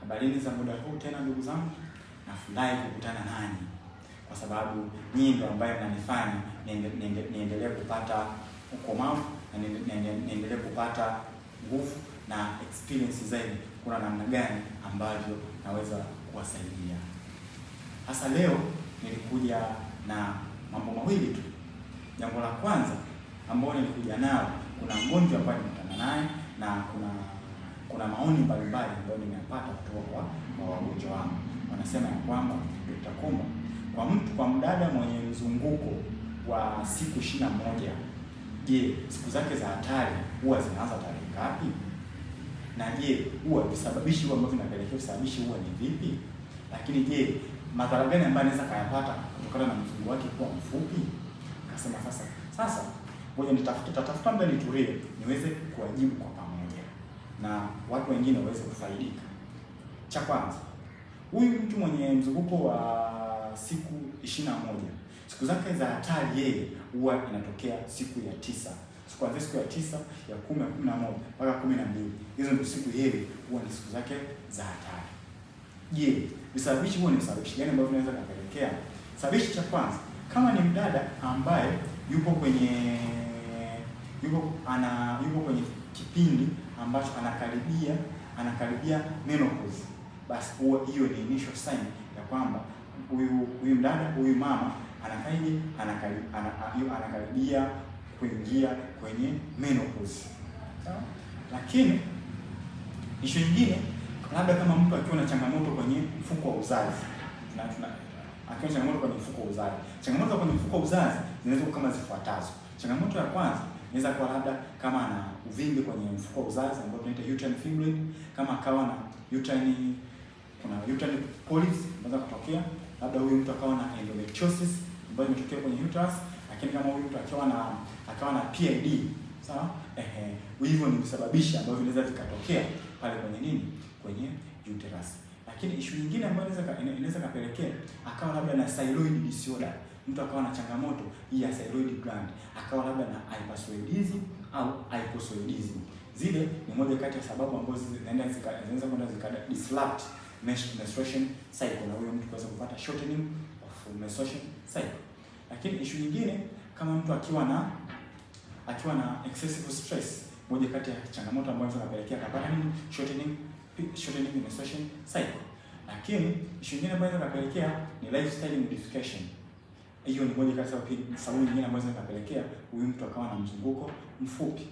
Habarini za muda huu tena ndugu zangu, nafurahi kukutana nanyi kwa sababu nyinyi ndio ambaye mnanifanya niendelee kupata ukomavu na niendelee kupata nguvu na experience zaidi kuna namna gani ambavyo naweza kuwasaidia. Hasa leo nilikuja na mambo mawili tu. Jambo la kwanza ambao nilikuja nao, kuna mgonjwa ambaye nimekutana naye na kuna maoni mbalimbali ambayo nimeyapata kutoka kwa wagonjwa wangu. Wanasema ya kwamba Dr. Komba, kwa mdada mwenye mzunguko wa siku 21, je, siku zake za hatari huwa zinaanza tarehe ngapi? Na je, huwa visababishi huwa ambavyo vinapelekea visababishi huwa ni vipi? Lakini je, madhara gani ambayo anaweza kayapata kutokana na mzunguko wake kuwa mfupi? Akasema sasa ngoja nitafuta muda nitulie niweze kuwajibu kwa pamoja na watu wengine waweze kufaidika. Cha kwanza, huyu mtu mwenye mzunguko wa siku 21, siku zake za hatari yeye huwa inatokea siku ya 9. Kuanzia siku ya 9, ya 10, ya 11 mpaka 12. Hizo ndio siku yeye huwa ni siku zake za hatari. Je, visababishi huwa ni visababishi gani ambavyo vinaweza kupelekea? Sababishi cha kwanza, kama ni mdada ambaye yupo kwenye kipindi ambacho anakaribia menopause, basi huwa hiyo ni initial sign ya kwamba huyu mdada, huyu mama anakaribia kuingia kwenye menopause. Sawa? Lakini issue nyingine, labda kama mtu akiwa na changamoto kwenye mfuko wa uzazi, akiwa changamoto kwenye mfuko wa uzazi. Changamoto kwenye mfuko wa uzazi zinaweza kuwa kama zifuatazo. Changamoto ya kwanza inaweza kuwa labda kama ana uvimbe kwenye mfuko wa uzazi ambao tunaita uterine fibroid, kama akawa na uterine polyps inaweza kutokea, labda huyu mtu akawa na endometriosis ambayo imetokea kwenye uterus, lakini kama huyu mtu akawa na PID, sawa? Hivyo ni visababishi ambavyo vinaweza vikatokea pale kwenye uterus. Lakini issue nyingine ambayo inaweza kapelekea akawa labda na thyroid disorder. Mtu akawa na changamoto hii ya thyroid gland, akawa labda na hyperthyroidism au hypothyroidism. Zile ni moja kati ya sababu ambazo zinaweza kwenda disrupt menstruation cycle, na huyo mtu kuweza kupata shortening of menstruation cycle. Lakini issue nyingine, kama mtu akiwa na excessive stress, moja kati ya changamoto ambazo zinapelekea kupata shortening menstruation cycle. Lakini issue nyingine ambayo inapelekea ni lifestyle modification. Hiyo ni moja kati ya sababu nyingine ambazo zinapelekea huyu mtu akawa na mzunguko mfupi.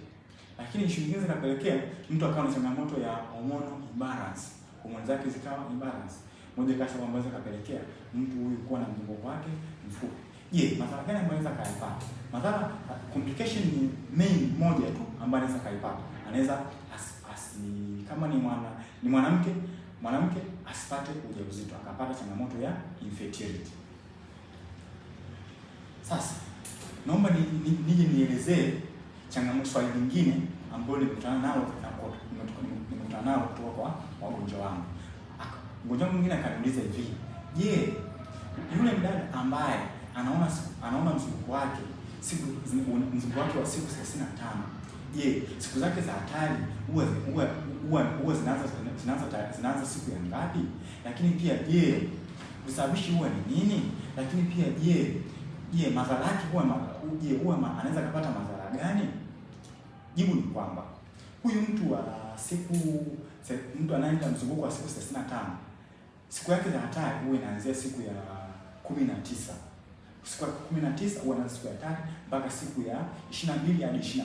Lakini issue nyingine zinapelekea mtu akawa na changamoto ya hormonal imbalance, homoni zake zikawa imbalance. Moja kati ya sababu ambazo zinapelekea mtu huyu kuwa na mzunguko wake mfupi. Je, madhara gani ambayo anaweza kayapata? Madhara, complication ni main moja tu ambayo anaweza kayapata. Anaweza kama ni mwanamke asipate ujauzito, akapata changamoto ya infertility. Sasa naomba nije nielezee changamoto swali lingine ambalo nimekutana nalo kutoka kwa wagonjwa wangu. Mgonjwa mwingine akaniuliza hivi, je, yule mdada ambaye anaona mzunguko wake wa siku 35, je, siku zake za hatari huwa zinaanza siku ya ngapi? Lakini pia je, visababishi huwa ni nini? Lakini pia je, madhara yake huwa anaweza kupata madhara gani? Jibu ni kwamba huyu mtu anayeenda mzunguko wa siku 35, siku yake za hatari huwa inaanzia siku ya 19. Siku ya 19 huwa inaanza siku ya hatari mpaka siku ya 22 hadi 23.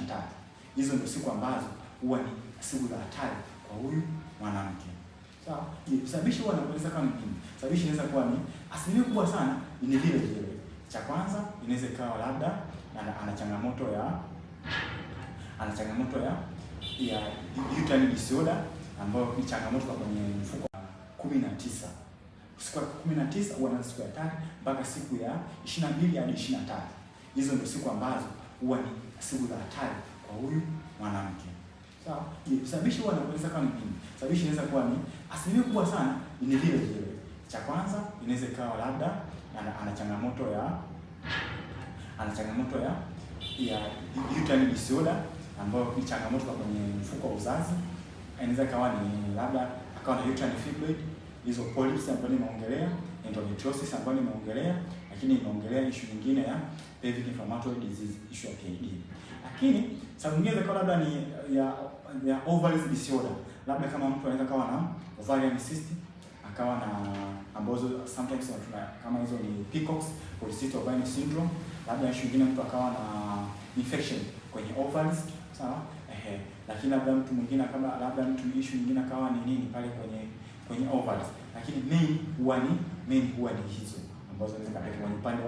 Hizo ndio siku ambazo huwa ni siku za hatari kwa huyu mwanamke. Sawa? Visababishi huwa anaweza kama nini? Visababishi inaweza kuwa ni asilimia kubwa sana ni vile. Cha kwanza inaweza ikawa labda ana changamoto ya uterine disorder ambayo ni changamoto kwenye mfuko wa 19. Siku ya 19 huwa inaanza siku ya hatari mpaka siku ya 22 hadi 23. Hizo ndio siku ambazo huwa ni siku za hatari kwa huyu mwanamke. Sawa? Visababishi huwa anaweza kama nini? Visababishi inaweza kuwa ni asilimia kubwa sana ni vile. Cha kwanza inaweza ikawa labda ana changamoto ya uterine disorder ambayo ni changamoto kwenye mfuko wa uzazi. Inaweza kawa ni labda akawa na uterine fibroid, hizo polyps ambazo nimeongelea, endometriosis ambayo nimeongelea, lakini nimeongelea issue nyingine ya pelvic inflammatory disease, issue ya PID. Lakini sababu nyingine zikawa labda ni ya ovaries disorder, labda kama mtu anaweza kawa na ovarian cyst, akawa na ambazo sometimes kama hizo ni PCOS, polycystic ovarian syndrome, labda issue nyingine mtu akawa na infection kwenye ovaries, sawa. Lakini labda mtu mwingine kama labda mtu issue nyingine akawa ni nini pale kwenye ovaries, lakini main huwa ni hizo ambazo zinaweza kupeleka kwenye upande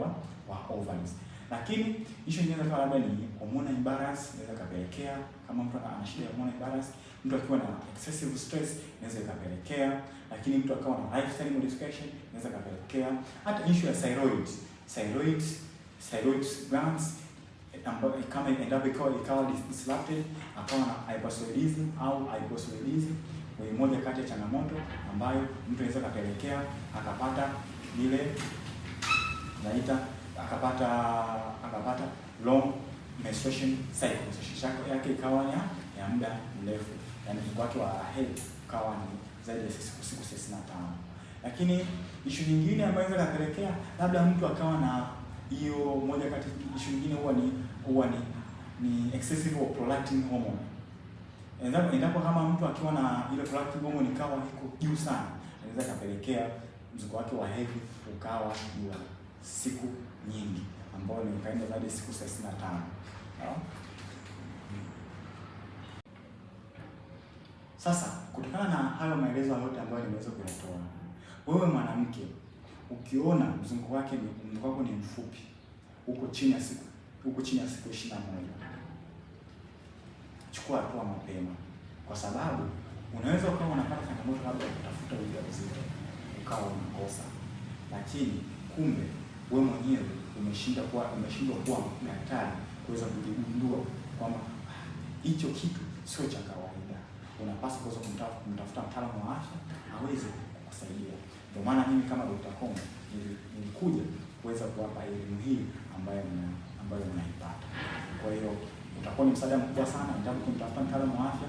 wa ovaries. Lakini issue nyingine kama labda ni hormone imbalance, inaweza kupelekea kama mtu ana shida ya hormone imbalance, mtu akiwa na excessive stress inaweza kupelekea, lakini mtu akawa na lifestyle modification inaweza kupelekea, hata issue ya thyroid glands ambayo kama endapo ikawa disrupted, akawa na hyperthyroidism au hypothyroidism, ni moja kati ya changamoto ambayo mtu anaweza kupelekea akapata ile naita akapata long menstruation cycle, menstruation yake ikawa ya muda mrefu, yani mzunguko wake wa hedhi ukawa ni zaidi ya siku 65. Lakini issue nyingine ambayo inaweza kupelekea labda mtu akawa na hiyo, moja kati issue nyingine huwa ni excessive prolactin hormone. Endapo kama mtu akiwa na ile prolactin hormone ikawa iko juu sana, inaweza kupelekea mzunguko wake wa hedhi ukawa ni wa siku nyingi, ambao ni kaenda zaidi siku 65. Sasa kutokana na hayo maelezo yote ambayo nimeweza kuyatoa, wewe mwanamke ukiona mzunguko wako ni mfupi, uko chini ya siku 21, chukua hatua mapema, kwa sababu unaweza ukawa unapata changamoto labda kutafuta ujauzito ukawa unakosa, lakini kumbe wewe mwenyewe umeshindwa kuwa daktari kuweza kujigundua kwamba hicho kitu sio cha kawaida. Unapaswa kuweza kumtafuta mtaalamu wa afya aweze kukusaidia. Ndio maana mimi kama Dr. Komba nilikuja kuweza kuwapa elimu hii ambayo mnaipata. Kwa hiyo utakuwa ni msaada mkubwa sana endapo kumtafuta mtaalamu wa afya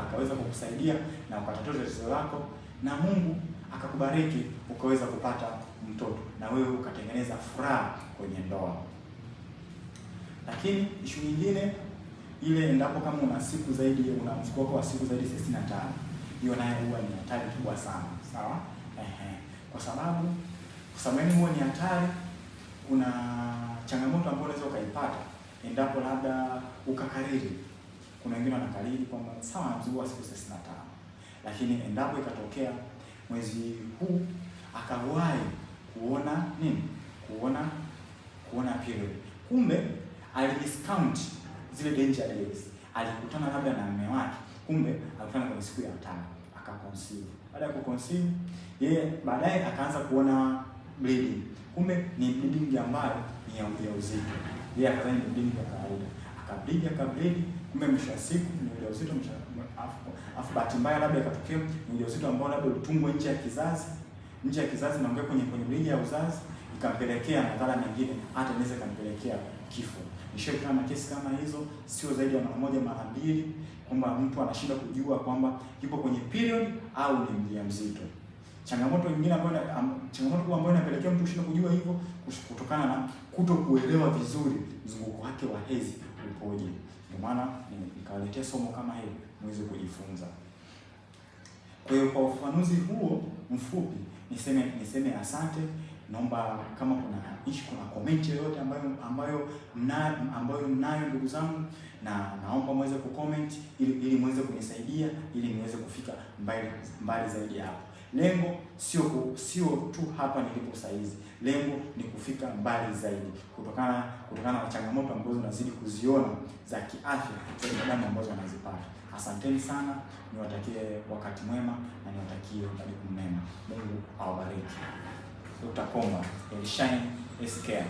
akaweza kukusaidia na ukatatua tatizo lako, na Mungu akakubariki ukaweza kupata mtoto na wewe ukatengeneza furaha kwenye ndoa. Lakini issue nyingine ile, endapo kama una mzunguko wako wa siku zaidi 65, hiyo nayo huwa ni hatari kubwa sana, sawa? Kwa sababu huwa ni hatari. Kuna changamoto ambayo unaweza ukaipata endapo labda ukakariri. Kuna wengine wanakariri kwamba sawa na mzunguko wa siku 65, lakini endapo ikatokea mwezi huu akawahi kuona period, kumbe alidiscount zile danger days, alikutana labda na mume wake, kumbe alikutana kwenye siku ya 5 akaconceive. Baada ya kuconceive, yeye baadaye akaanza kuona bleeding, kumbe ni bleeding ambayo ni ya ujauzito. Yeye akadhani ni bleeding ya kawaida, akableed, kumbe mwisho wa siku ni ujauzito. Afu bahati mbaya labda ikatokea ni ujauzito ambao labda ulitungwa nje ya kizazi, naongea kwenye bleed ya uzazi, ikampelekea madhara mengine, hata inaweza kampelekea kifo. Nishakutana na kesi kama hizo, sio zaidi ya mara moja mara mbili, kwamba mtu anashinda kujua kwamba yupo kwenye period au ni mjamzito. Changamoto nyingine ambayo inapelekea mtu kushinda kujua hivyo, kutokana na kutokuelewa vizuri mzunguko wake wa hedhi upoje. Ndio maana nikawaletea somo kama hili muweze kujifunza. Kwa hiyo kwa ufafanuzi huo mfupi niseme asante. Naomba kama kuna comment yoyote ambayo mnayo ndugu zangu, na naomba muweze kucomment ili muweze kunisaidia ili niweze kufika mbali zaidi hapo. Lengo sio tu hapa nilipo sasa hizi. Lengo ni kufika mbali zaidi kutokana na changamoto ambazo nazidi kuziona za kiafya za binadamu ambazo wanazipata. Asanteni sana, niwatakie wakati mwema na niwatakie majukumu mema. Mungu awabariki. Dr. Komba, Shine is Care.